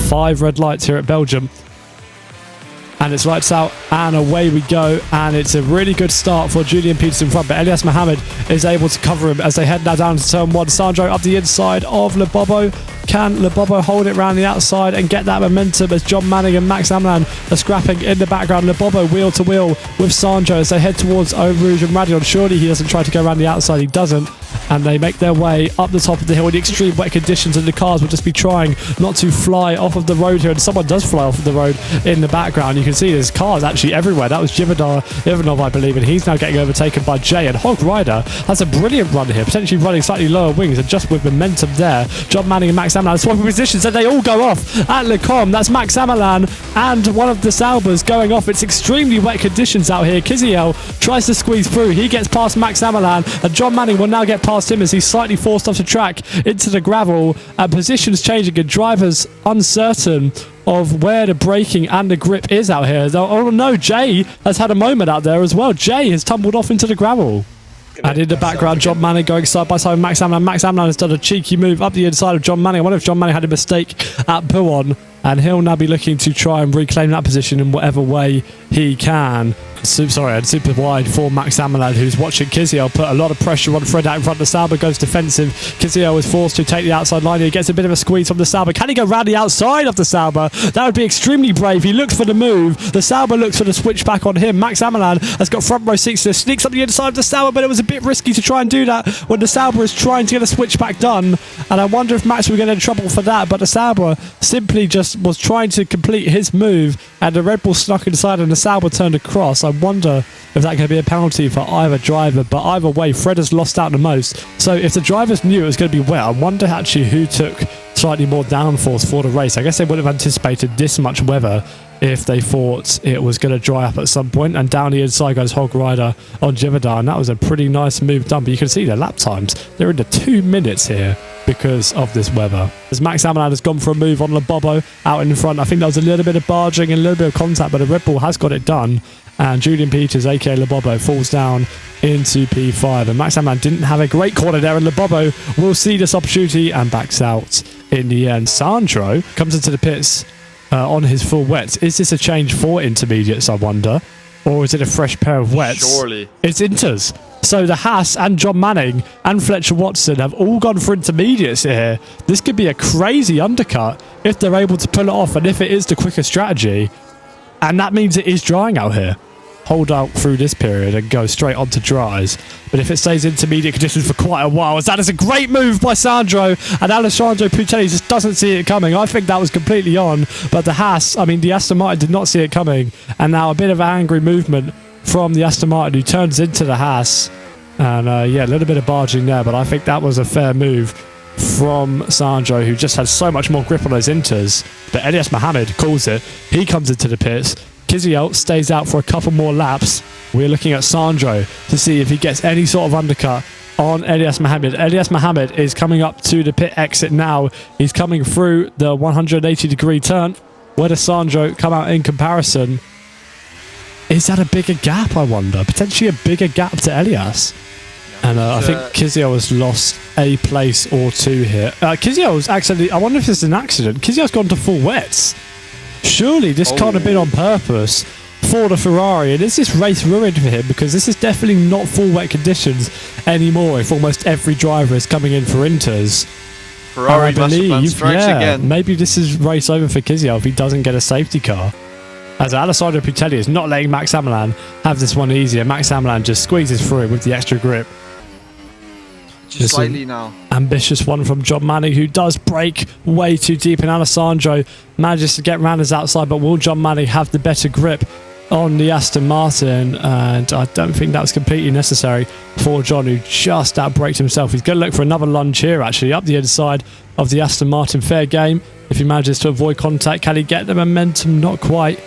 5 red lights here at Belgium. And it's lights out and away we go, and it's a really good start for Julian Peterson front, but Elyas Mohammed is able to cover him as they head now down to turn 1. Sandro up the inside of Lebobo. Can Lebobo hold it around the outside and get that momentum as John Manning and Max Amlan are scrapping in the background? Lebobo wheel to wheel with Sandro as they head towards Eau Rouge and Radion. Surely he doesn't try to go around the outside, he doesn't, and they make their way up the top of the hill in the extreme wet conditions, and the cars will just be trying not to fly off of the road here, and someone does fly off of the road in the background. You can see there's cars actually everywhere. That was Jividar Ivanov, I believe, and he's now getting overtaken by Jay, and Hog Rider has a brilliant run here, potentially running slightly lower wings, and just with momentum there, John Manning and Max Amlan swapping positions, and they all go off at Le Com. That's Max Amlan and one of the Saubers going off. It's extremely wet conditions out here. Kiziel tries to squeeze through. He gets past Max Amlan, and John Manning will now get past him as he's slightly forced off the track into the gravel, and positions changing and drivers uncertain of where the braking and the grip is out here. Oh no, Jay has had a moment out there as well. Jay has tumbled off into the gravel. And in the background, John Manning going side by side with Max Amlan. Max Amlan has done a cheeky move up the inside of John Manning. I wonder if John Manning had a mistake at Buon, and he'll now be looking to try and reclaim that position in whatever way he can. And super wide for Max Amlan, who's watching Kiziel put a lot of pressure on Fred out in front. The Sauber goes defensive. Kiziel is forced to take the outside line. He gets a bit of a squeeze from the Sauber. Can he go round the outside of the Sauber? That would be extremely brave. He looks for the move. The Sauber looks for the switchback on him. Max Amlan has got front row seats. Sneaks up the inside of the Sauber, but it was a bit risky to try and do that when the Sauber is trying to get a switchback done. And I wonder if Max will get in trouble for that, but the Sauber simply just was trying to complete his move, and the Red Bull snuck inside and the Sauber turned across. I wonder if that could be a penalty for either driver, but either way, Fred has lost out the most. So if the drivers knew it was going to be wet, I wonder actually who took slightly more downforce for the race. I guess they would have anticipated this much weather if they thought it was going to dry up at some point. And down the inside goes Hog Rider on Jividar, and that was a pretty nice move done. But you can see their lap times, they're into 2 minutes here because of this weather. As Max Amlan has gone for a move on Lebobo out in front, I think there was a little bit of barging and a little bit of contact, but the Red Bull has got it done. And Julian Peters, aka Lebobo, falls down into P5. And Max Amlan didn't have a great corner there, and Lebobo will see this opportunity and backs out in the end. Sandro comes into the pits on his full wets. Is this a change for intermediates, I wonder? Or is it a fresh pair of wets? Surely. It's inters. So the Haas and John Manning and Fletcher Watson have all gone for intermediates here. This could be a crazy undercut if they're able to pull it off, and if it is the quicker strategy. And that means it is drying out here. Hold out through this period and go straight on to dries. But if it stays intermediate conditions for quite a while, that is a great move by Sandro, and Alessandro Putelli just doesn't see it coming. I think that was completely on, but the Aston Martin did not see it coming, and now a bit of angry movement from the Aston Martin, who turns into the Haas. And yeah, a little bit of barging there, but I think that was a fair move from Sandro, who just had so much more grip on those inters. But Elyas Mohammed calls it. He comes into the pits. Kiziel stays out for a couple more laps. We're looking at Sandro to see if he gets any sort of undercut on Elyas Mohammed. Elyas Mohammed is coming up to the pit exit now. He's coming through the 180-degree turn. Where does Sandro come out in comparison? Is that a bigger gap, I wonder? Potentially a bigger gap to Elyas. And I think Kiziel has lost a place or two here. Kiziel's actually, I wonder if this is an accident. Kiziel's gone to full wets. Surely this can't have been on purpose for the Ferrari. And is this race ruined for him? Because this is definitely not full wet conditions anymore if almost every driver is coming in for inters. Ferrari believe, again. Maybe this is race over for Kiziel if he doesn't get a safety car. As Alessandro Putelli is not letting Max Amlan have this one easier. Max Amlan just squeezes through it with the extra grip. Just slightly now. Ambitious one from John Manning, who does break way too deep, and Alessandro manages to get round his outside, but will John Manning have the better grip on the Aston Martin? And I don't think that was completely necessary for John, who just outbraked himself. He's going to look for another lunge here, actually, up the inside of the Aston Martin. Fair game if he manages to avoid contact. Can he get the momentum? Not quite.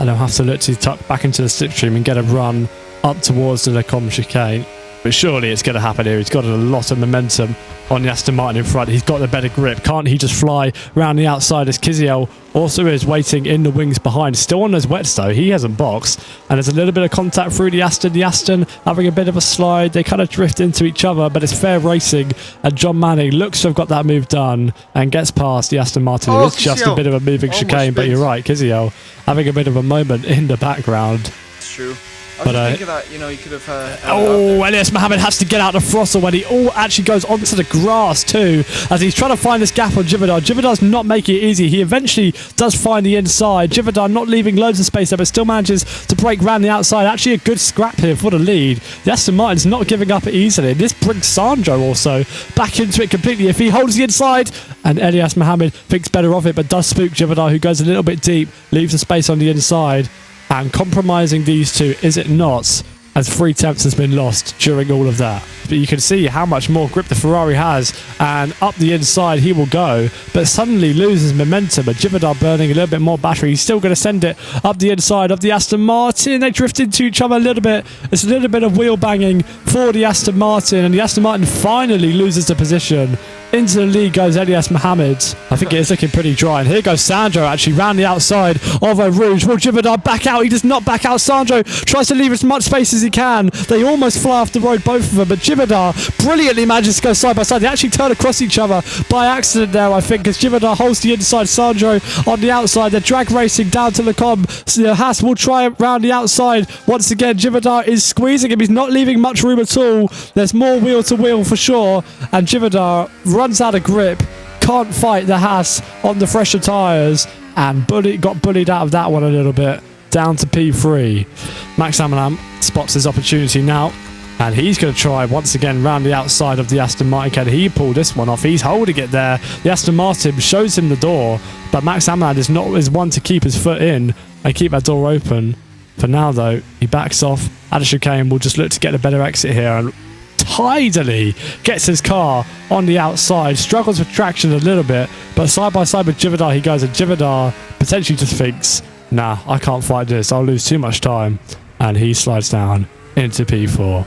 And he'll have to look to tuck back into the slipstream and get a run up towards the Le Com chicane. But surely it's going to happen here. He's got a lot of momentum on the Aston Martin in front. He's got the better grip. Can't he just fly around the outside as Kvyat also is waiting in the wings behind. Still on those wets though. He hasn't boxed. And there's a little bit of contact through the Aston. The Aston having a bit of a slide. They kind of drift into each other, but it's fair racing. And John Manning looks to have got that move done and gets past the Aston Martin. It's just a bit of a moving chicane, but you're right. Kvyat having a bit of a moment in the background. It's true. I was thinking that, you could have... Elyas Mohammed has to get out the throttle when he actually goes onto the grass too, as he's trying to find this gap on Kvyat. Kvyat's not making it easy. He eventually does find the inside. Kvyat not leaving loads of space there, but still manages to break round the outside. Actually a good scrap here for the lead. The Aston Martin's not giving up easily. This brings Sandro also back into it completely. If he holds the inside, and Elyas Mohammed thinks better of it, but does spook Kvyat, who goes a little bit deep, leaves the space on the inside. And compromising these two, is it not, as 3 tenths has been lost during all of that. But you can see how much more grip the Ferrari has, and up the inside he will go, but suddenly loses momentum. And Kvyat burning a little bit more battery. He's still going to send it up the inside of the Aston Martin. They drift into each other a little bit. It's a little bit of wheel banging for the Aston Martin, and the Aston Martin finally loses the position. Into the lead goes Elyas Mohammed. I think it is looking pretty dry. And here goes Sandro actually round the outside of Eau Rouge. Will Kvyat back out? He does not back out. Sandro tries to leave as much space as he can. They almost fly off the road, both of them. But Kvyat brilliantly manages to go side by side. They actually turn across each other by accident there, I think, because Kvyat holds the inside. Sandro on the outside. They're drag racing down to Lecombe. So Haas will try round the outside. Once again, Kvyat is squeezing him. He's not leaving much room at all. There's more wheel to wheel for sure. And Kvyat runs out of grip, can't fight the Haas on the fresher tyres, and got bullied out of that one a little bit, down to P3. Max Amalam spots his opportunity now, and he's going to try once again round the outside of the Aston Martin. Can he pull this one off? He's holding it there. The Aston Martin shows him the door, but Max Amalam is one to keep his foot in and keep that door open. For now though, he backs off at a chicane. Will just look to get a better exit here, and tidily gets his car on the outside, struggles with traction a little bit, but side by side with Kvyat he goes, and Kvyat potentially just thinks, nah, I can't fight this, I'll lose too much time, and he slides down into P4.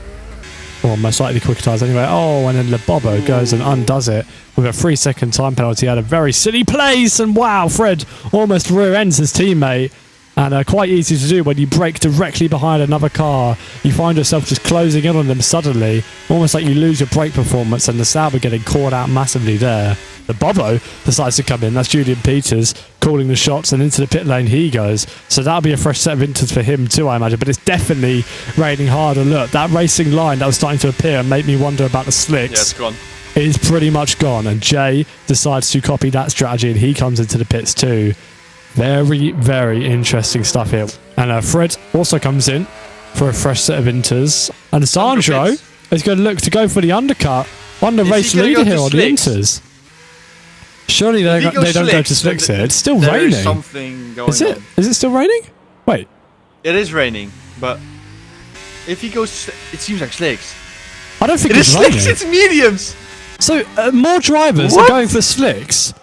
Or most likely quicker tyres anyway. Oh, and then Le Bobo goes and undoes it with a 3-second time penalty out of very silly place, and wow, Fred almost rear ends his teammate. And quite easy to do when you brake directly behind another car. You find yourself just closing in on them suddenly, almost like you lose your brake performance, and the Sauber getting caught out massively there. The Bobo decides to come in. That's Julian Peters calling the shots, and into the pit lane he goes. So that'll be a fresh set of inters for him too, I imagine. But it's definitely raining harder. Look, that racing line that was starting to appear and make me wonder about the slicks. Yeah, it's gone. It is pretty much gone, and Jay decides to copy that strategy, and he comes into the pits too. Very, very interesting stuff here. And Fred also comes in for a fresh set of inters. And Sandro is going to look to go for the undercut on the race leader here on the inters. Surely they don't go to slicks here. It's still raining. There is something going on. Is it still raining? Wait. It is raining, but if he goes, it seems like slicks. I don't think it's raining. It's mediums. So more drivers are going for slicks.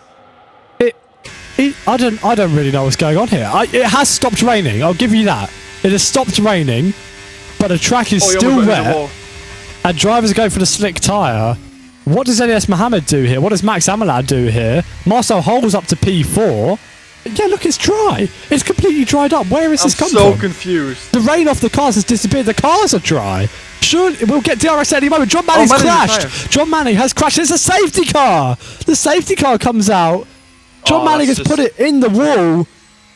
I don't really know what's going on here. It has stopped raining. I'll give you that. It has stopped raining, but the track is still wet, and drivers go for the slick tyre. What does Elyas Mohammed do here? What does Max Amalam do here? Marcel Hol's up to P4. Yeah, look, it's dry. It's completely dried up. Where is this coming from? I'm so confused. The rain off the cars has disappeared. The cars are dry. Surely we'll get DRS at any moment. John Manning's crashed. John Manning has crashed. It's a safety car. The safety car comes out. John Manning has put it in the wall.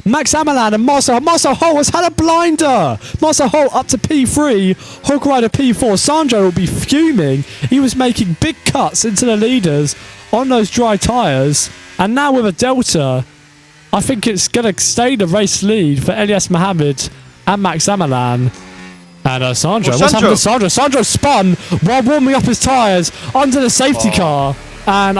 Max Amalam and Marcel Hol has had a blinder. Marcel Hol up to P3. Hog Rider P4. Sandro will be fuming. He was making big cuts into the leaders on those dry tyres. And now with a delta, I think it's going to stay the race lead for Elyas Mohammed and Max Amalam. And Sandro. What's happened to Sandro? Sandro spun while warming up his tyres under the safety car. And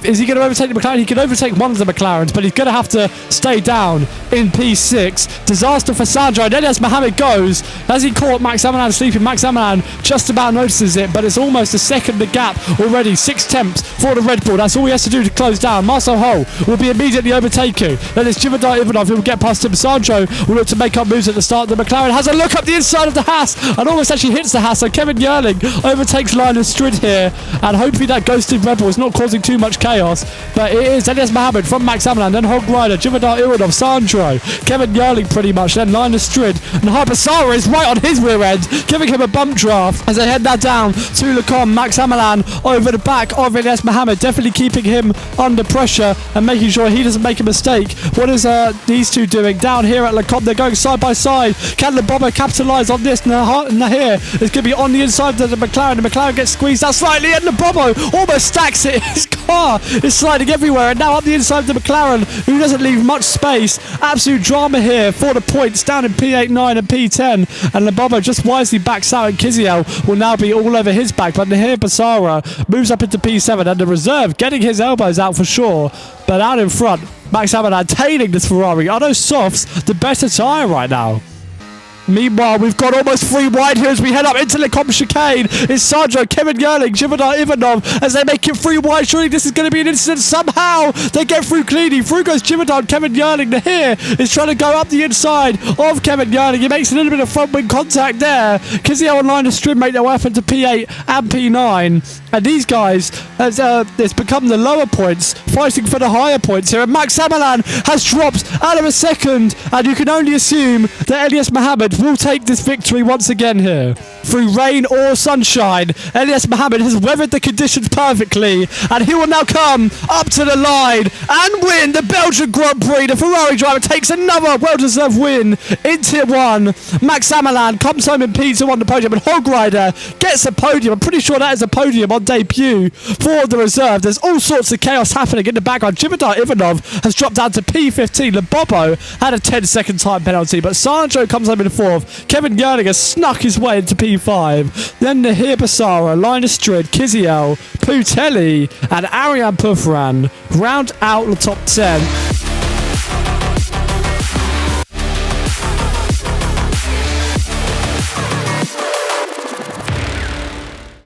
Is he going to overtake the McLaren? He can overtake one of the McLarens, but he's going to have to stay down in P6. Disaster for Sandro. And Elyas Mohammed goes as he caught Max Amalan sleeping. Max Amalan just about notices it, but it's almost a second the gap already. 6 tenths for the Red Bull. That's all he has to do to close down. Marcel Hull will be immediately overtaken. Then it's Jivadar Ivanov who will get past him. Sandro will look to make up moves at the start. The McLaren has a look up the inside of the Haas and almost actually hits the Haas. So Kevin Yerling overtakes Linus Strid here, and hopefully that ghosted Red Bull is not causing too much chaos. But it is Elyas Mohammed from Max Amalan, then Hog Rider, Jivadar Ivanov, Sandro, Kevin Yerling pretty much, then Linus Strid, and Hypersara is right on his rear end, giving him a bump draft as they head that down to Lecom. Max Amalan over the back of Elyas Mohammed, definitely keeping him under pressure and making sure he doesn't make a mistake. What is these two doing down here at Lecom? They're going side by side. Can the Bomber capitalise on this? Nahir is going to be on the inside of the McLaren. The McLaren gets squeezed out slightly, and the Bobo almost stacks it. His car is sliding everywhere, and now up the inside of the McLaren, who doesn't leave much space. Absolute drama here for the points down in P8, 9 and P10, and the Bobo just wisely backs out, and Kiziel will now be all over his back. But Nahir Basara moves up into P7, and the reserve getting his elbows out for sure, but out in front, Max Amalan tailing this Ferrari. Are those softs the better tyre right now? Meanwhile, we've got almost 3 wide here as we head up into the Lecom chicane. It's Sandro, Kevin Yerling, Jivadar Ivanov as they make it 3 wide. Surely this is going to be an incident. Somehow they get through cleanly. Through goes Jivadar and Kevin Yerling. Nahir is trying to go up the inside of Kevin Yerling. He makes a little bit of front wing contact there. Kiziel and Linus Strid make their way up into P8 and P9. And these guys, it's become the lower points, fighting for the higher points here. And Max Amalan has dropped out of a second. And you can only assume that Elyas Mohammed will take this victory once again here. Through rain or sunshine, Elyas Mohammed has weathered the conditions perfectly, and he will now come up to the line and win the Belgian Grand Prix. The Ferrari driver takes another well-deserved win in Tier 1. Max Amalan comes home in P2 on the podium, and Hog Rider gets a podium. I'm pretty sure that is a podium on debut for the reserve. There's all sorts of chaos happening in the background. Jivadar Ivanov has dropped down to P15. Lebobo had a 10-second time penalty, but Sandro comes home in 4th. Kevin Yerling has snuck his way into P5. Then Nahir Basara, Linus Strid, Kiziel, Putelli, and Ariane Pufran round out the top 10.